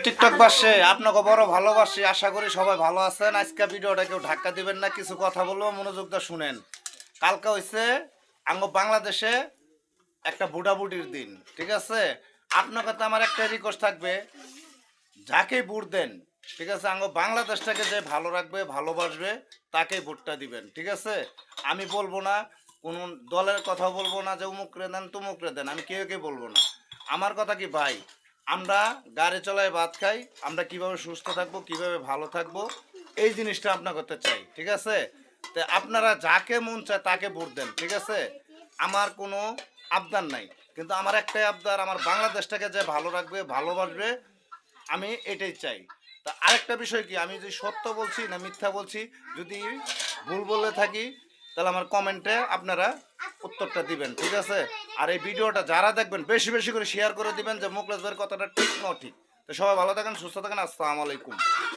TikTok বাসে আপনাকে বড় ভালোবাসি, আশা করি সবাই ভালো আছেন। আজকে ভিডিওটা কেউ ধাক্কা দিবেন না, কিছু কথা বলবো, মনোযোগ দিয়ে শুনেন। কালকে হইছে বাংলাদেশে একটা বুড়াবুড়ির দিন, ঠিক আছে? আপনার কাছে আমার একটা রিকোয়েস্ট থাকবে, যাকেই ভোট দেন, ঠিক আছে, বাংলাদেশটাকে যে ভালো রাখবে ভালোবাসবে তাকেই ভোটটা দিবেন, ঠিক আছে? আমি বলবো না, কোন দলের কথা বলবো না যে উমুকরে দেন তুমুকরে দেন, আমি কেউ বলবো না। আমার কথা কি ভাই, আমরা গাড়ি চলায় ভাত খাই, আমরা কিভাবে সুস্থ থাকবো কিভাবে ভালো থাকবো এই জিনিসটা আপনার করতে চাই, ঠিক আছে? তো আপনারা যাকে মন চায় তাকে ভোট দেন, ঠিক আছে? আমার কোনো আবদার নাই, কিন্তু আমার একটাই আবদার, আমার বাংলাদেশটাকে যে ভালো রাখবে ভালোবাসবে আমি এটাই চাই। তা আরেকটা বিষয় কি, আমি যে সত্য বলছি না মিথ্যা বলছি, যদি ভুল বলে থাকি তাহলে আমার কমেন্টে আপনারা উত্তরটা দিবেন, ঠিক আছে? আর এই ভিডিওটা যারা দেখবেন বেশি বেশি করে শেয়ার করে দিবেন যে মুখলেস ভাইয়ের কথাটা ঠিক না ঠিক। তো সবাই ভালো থাকেন, সুস্থ থাকেন, আসসালামু আলাইকুম।